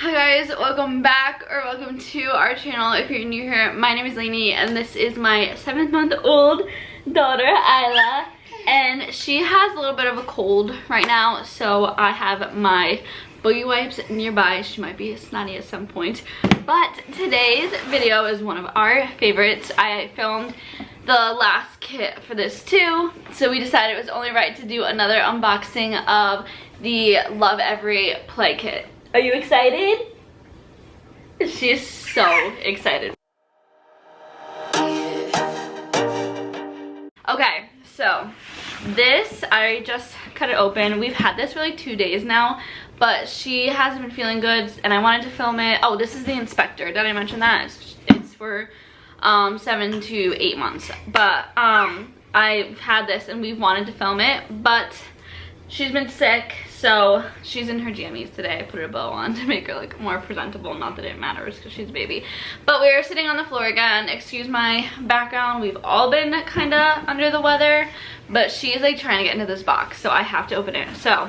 Hi guys, welcome back or welcome to our channel. If you're new here, my name is Lainey and this is my 7-month-old daughter Isla, and she has a little bit of a cold right now, so I have my Boogie Wipes nearby. She might be snotty at some point, but today's video is one of our favorites. I filmed the last kit for this too, so we decided it was only right to do another unboxing of the Lovevery play kit. Are you excited? She's so excited. Okay, so this, I just cut it open. We've had this for like 2 days now, but she hasn't been feeling good and I wanted to film it. Oh, this is the inspector. Did I mention that? It's for 7 to 8 months. But I've had this and we've wanted to film it, but she's been sick, so she's in her jammies today. I put her a bow on to make her look more presentable. Not that it matters because she's a baby. But we're sitting on the floor again. Excuse my background. We've all been kind of under the weather, but she's like trying to get into this box, so I have to open it. So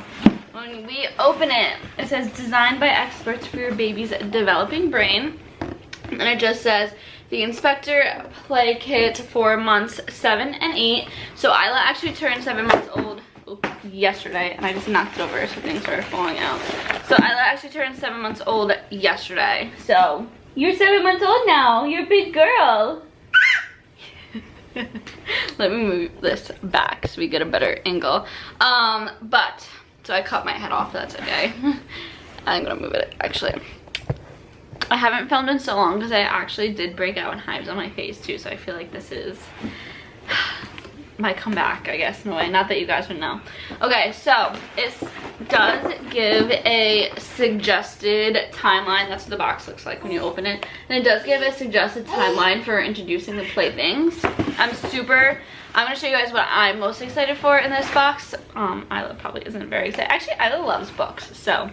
when we open it, it says designed by experts for your baby's developing brain, and it just says the Inspector Play Kit for months 7 and 8. So Isla actually turned 7 months old yesterday, and I just knocked it over so things started falling out. So Isla actually turned 7 months old yesterday. So you're 7 months old now. You're a big girl. Let me move this back so we get a better angle. But so I cut my head off. That's okay. I'm gonna move it actually. I haven't filmed in so long because I actually did break out in hives on my face too, so I feel like this is my comeback, I guess, in a way. Not that you guys would know. Okay, so it does give a suggested timeline. That's what the box looks like when you open it. And it does give a suggested timeline for introducing the playthings. I'm gonna show you guys what I'm most excited for in this box. Isla probably isn't very excited. Actually, Isla loves books, so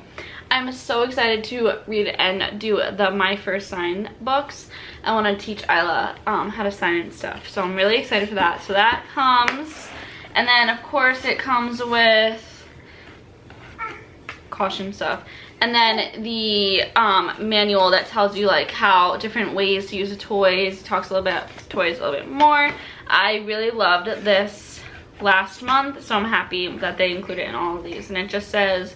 I'm so excited to read and do the My First Sign books. I want to teach Isla how to sign and stuff, so I'm really excited for that. So that comes, and then of course it comes with caution stuff, and then the manual that tells you like how different ways to use the toys. It talks a little bit about toys a little bit more. I really loved this last month, so I'm happy that they included it in all of these, and it just says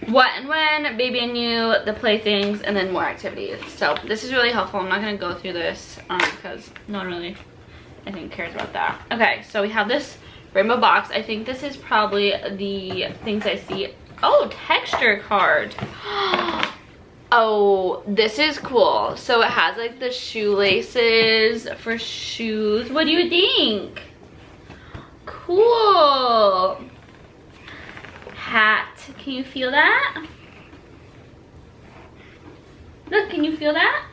what and when, baby and you, the playthings, and then more activities. So this is really helpful. I'm not going to go through this because no one really, I think, cares about that. Okay, so we have this rainbow box. I think this is probably the things I see. Oh, texture card. Oh, this is cool. So it has like the shoelaces for shoes. What do you think? Cool. Hat. Can you feel that? Look, can you feel that?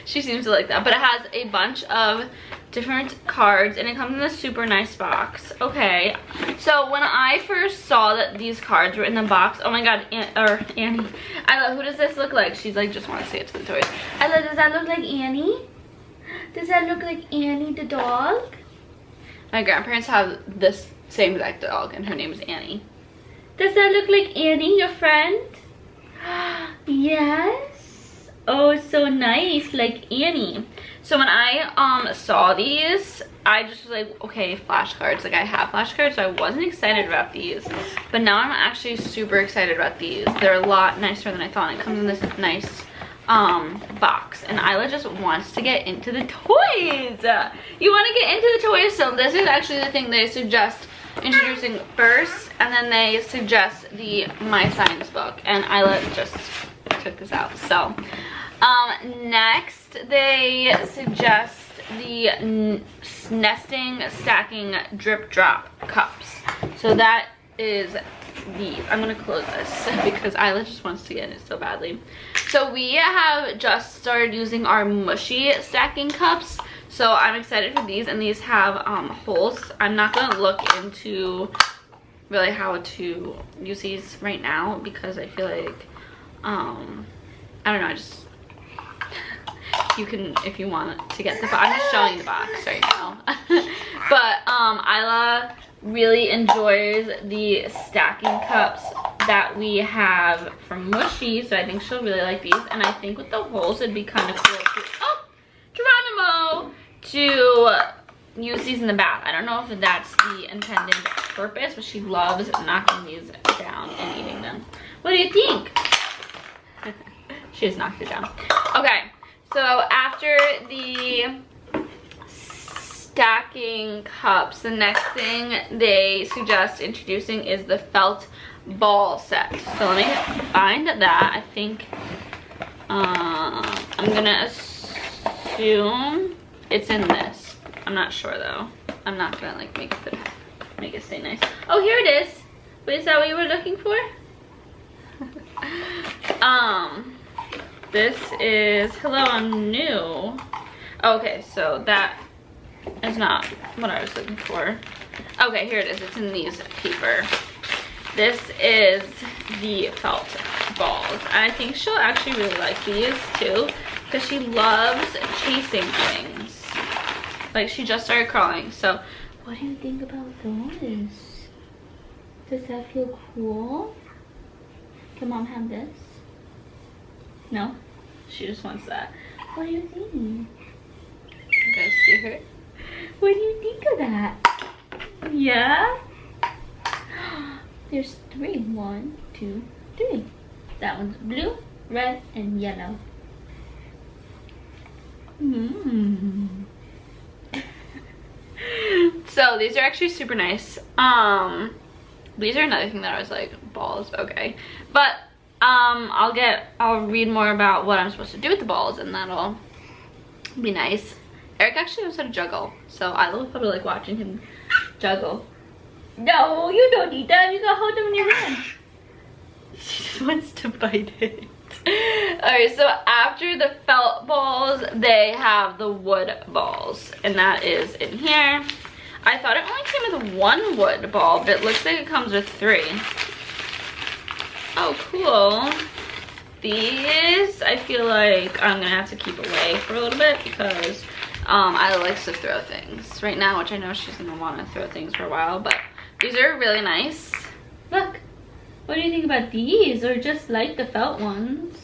She seems to like that, but it has a bunch of different cards and it comes in a super nice box. Okay, so when I first saw that these cards were in the box, oh my god, Annie, Isla, who does this look like? She's like, just want to say it to the toys. Isla, does that look like Annie? Does that look like Annie the dog? My grandparents have this same exact dog, and her name is Annie. Does that look like Annie, your friend? Yes. Oh, it's so nice, like Annie. So when I saw these, I just was like, okay, flashcards. Like I have flashcards, so I wasn't excited about these. But now I'm actually super excited about these. They're a lot nicer than I thought. It comes in this nice box, and Isla just wants to get into the toys. You want to get into the toys, so this is actually the thing they suggest introducing first, and then they suggest the My Science book, and Isla just took this out. So next they suggest the nesting stacking drip drop cups. So that is these. I'm gonna close this because Isla just wants to get in it so badly. So we have just started using our mushy stacking cups, so I'm excited for these, and these have holes. I'm not gonna look into really how to use these right now because I feel like I don't know, I just you can, if you want to get the box. I'm just showing the box right now. But Isla really enjoys the stacking cups that we have from Mushy, so I think she'll really like these. And I think with the holes it'd be kind of cool to, oh, Geronimo, to use these in the bath. I don't know if that's the intended purpose, but she loves knocking these down and eating them. What do you think? She just knocked it down. Okay, so after the stacking cups, the next thing they suggest introducing is the felt ball set. So let me find that. I think I'm gonna assume it's in this. I'm not sure though. I'm not gonna like make it stay nice. Oh, here it is. Wait, is that what you were looking for? This is hello, I'm new. Okay, so that is not what I was looking for. Okay, here it is. It's in these paper. This is the felt balls. And I think she'll actually really like these too, because she loves chasing things. Like, she just started crawling. So what do you think about those? Does that feel cool? Can mom have this? No? She just wants that. What do you think? You guys see her? What do you think of that? Yeah? There's 3. 1, 2, 3. That one's blue, red, and yellow. So these are actually super nice. These are another thing that I was like, balls, okay. But I'll read more about what I'm supposed to do with the balls, and that'll be nice. Eric actually knows how to juggle, so I will probably like watching him juggle. No, you don't eat them. You gotta hold them in your hand. She just wants to bite it. Alright, so after the felt balls, they have the wood balls, and that is in here. I thought it only came with 1 wood ball, but it looks like it comes with 3. Oh, cool. These, I feel like I'm gonna have to keep away for a little bit because Isla likes to throw things right now, which I know she's gonna want to throw things for a while, but these are really nice. Look, what do you think about these, or just like the felt ones?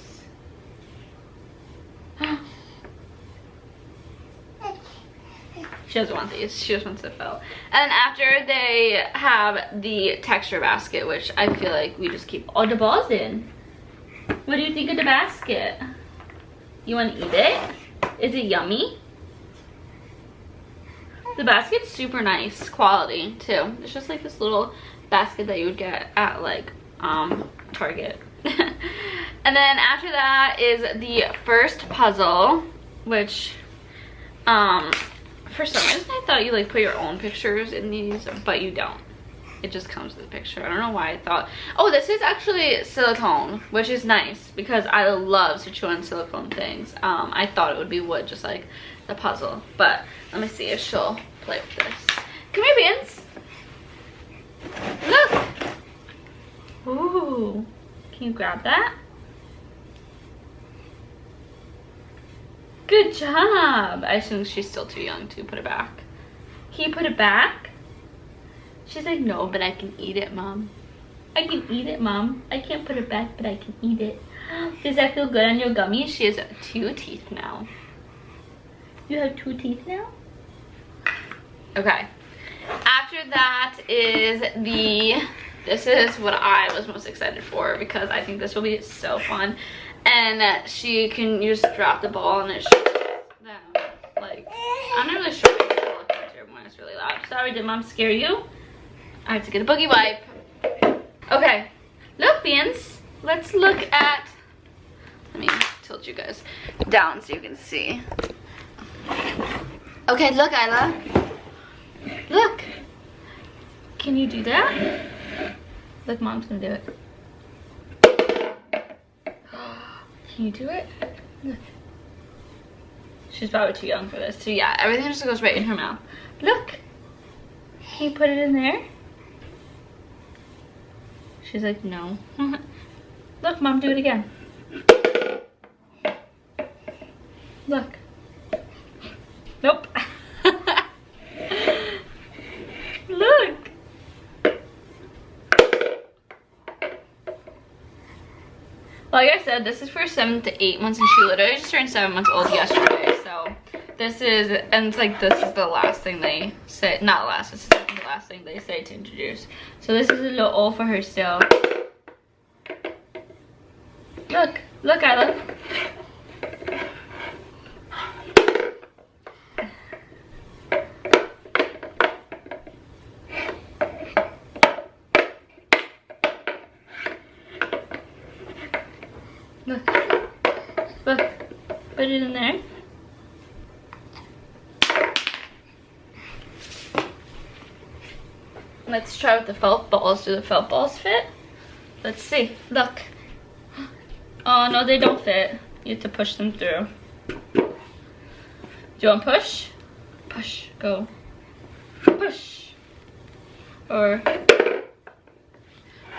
She doesn't want these, she just wants the felt. And then after, they have the texture basket, which I feel like we just keep all the balls in. What do you think of the basket? You want to eat it? Is it yummy? The basket's super nice quality too. It's just like this little basket that you would get at like Target. And then after that is the first puzzle, which for some reason I thought you like put your own pictures in these, but you don't. It just comes with a picture. I don't know why I thought. Oh, this is actually silicone, which is nice because I love to chew on silicone things. I thought it would be wood, just like the puzzle, but let me see if she'll play with this. Come here, Beans. Look. Ooh. Can you grab that? Good job. I assume she's still too young to put it back. Can you put it back? She's like, no, but I can eat it, Mom. I can eat it, Mom. I can't put it back, but I can eat it. Does that feel good on your gummy? She has 2 teeth now. You have 2 teeth now? Okay. After that is this is what I was most excited for because I think this will be so fun. And you just drop the ball and it shoots down. Like, I'm not really sure if I can look into it when it's really loud. Sorry, did Mom scare you? I have to get a Boogie Wipe. Okay, look, Beans. Let's look at, let me tilt you guys down so you can see. Okay, look, Isla. Look. Can you do that? Look, Mom's gonna do it. Can you do it? Look. She's probably too young for this. So yeah, everything just goes right in her mouth. Look. Can you put it in there? She's like, no. Look, Mom, do it again. Look. Nope. Look. Like I said, this is for 7 to 8 months, and she literally just turned 7 months old yesterday. So this is, and it's like this is the last thing they say. Not last. This is the last thing they say to introduce. So this is a little old for her still. Look, look, Isla. Look, look, put it in there. Let's try with the felt balls. Do the felt balls fit? Let's see, look. Oh no, they don't fit. You have to push them through. Do you want push? Push, go. Push. Or,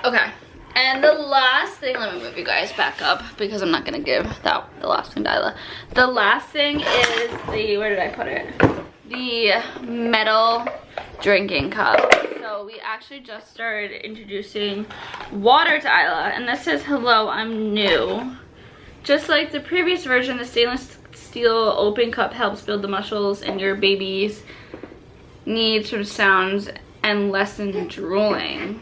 okay. And the last thing, let me move you guys back up because I'm not gonna give that the last thing to Isla. The last thing is the, where did I put it? The metal drinking cup. So we actually just started introducing water to Isla, and this says, hello, I'm new. Just like the previous version, the stainless steel open cup helps build the muscles in your baby's needs from sounds and lessen drooling.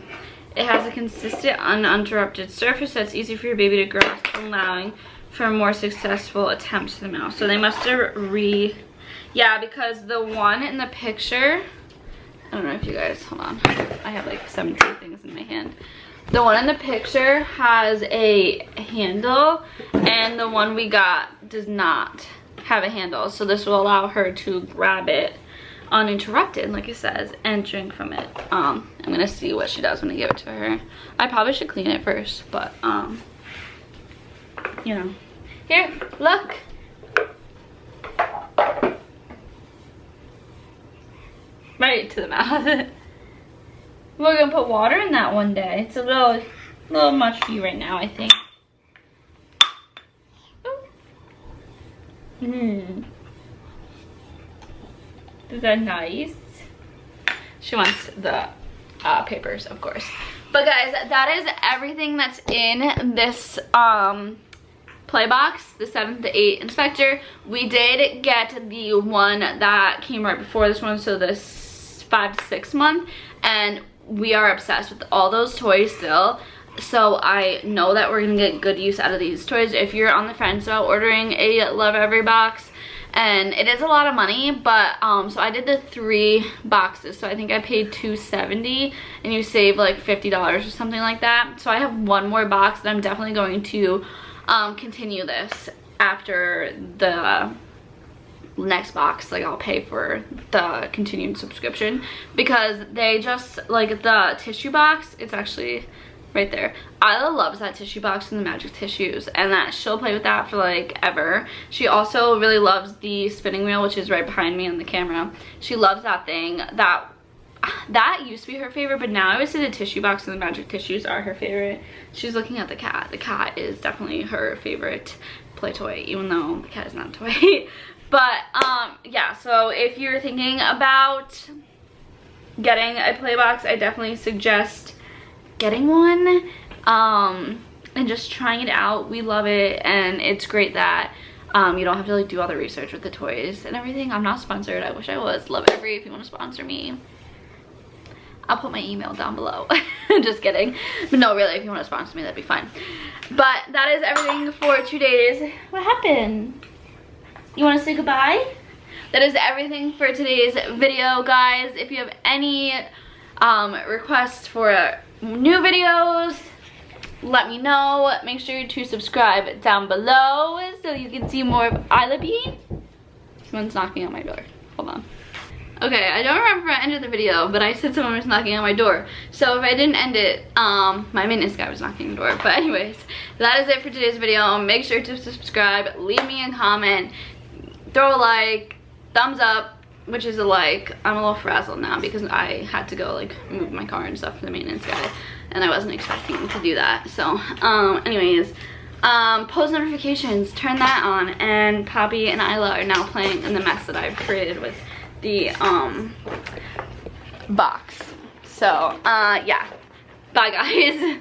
It has a consistent, uninterrupted surface that's easy for your baby to grasp, allowing for a more successful attempt to the mouth. So they must have yeah, because the one in the picture, I don't know if you guys, hold on. I have like 17 things in my hand. The one in the picture has a handle, and the one we got does not have a handle. So this will allow her to grab it uninterrupted, like it says, and drink from it. I'm gonna see what she does when I give it to her. I probably should clean it first, but you know. Here, look. Right to the mouth. We're gonna put water in that one day. It's a little much for you right now, I think. Is that nice? She wants the papers, of course. But guys, that is everything that's in this play box, the 7 to 8 inspector. We did get the one that came right before this one, so this 5 to 6 month, and we are obsessed with all those toys still. So I know that we're gonna get good use out of these toys. If you're on the fence about ordering a Lovevery box, and it is a lot of money, but so I did the 3 boxes, so I think I paid $270, and you save like $50 or something like that. So I have one more box that I'm definitely going to continue this after the next box. Like, I'll pay for the continued subscription, because they just, like, the tissue box, it's actually right there. Isla loves that tissue box and the magic tissues, and that she'll play with that for like ever. She also really loves the spinning wheel, which is right behind me on the camera. She loves that thing. That used to be her favorite, but now I would say the tissue box and the magic tissues are her favorite. She's looking at the cat. The cat is definitely her favorite play toy, even though the cat is not a toy. But yeah, so if you're thinking about getting a play box, I definitely suggest getting one and just trying it out. We love it, and it's great that you don't have to like do all the research with the toys and everything. I'm not sponsored. I wish I was. Lovevery, if you want to sponsor me, I'll put my email down below. Just kidding. But no, really, if you want to sponsor me, that'd be fine. But that is everything for today's. What happened? You want to say goodbye? That is everything for today's video, guys. If you have any requests for new videos, let me know. Make sure to subscribe down below so you can see more of Isla B. Someone's knocking on my door. Hold on. Okay, I don't remember if I ended the video, but I said someone was knocking on my door. So if I didn't end it, my maintenance guy was knocking on the door. But anyways, that is it for today's video. Make sure to subscribe, leave me a comment, throw a like, thumbs up, which is a like. I'm a little frazzled now because I had to go like move my car and stuff for the maintenance guy, and I wasn't expecting to do that. So anyways, Post notifications, turn that on, and Poppy and Isla are now playing in the mess that I've created with the box. So yeah, bye guys.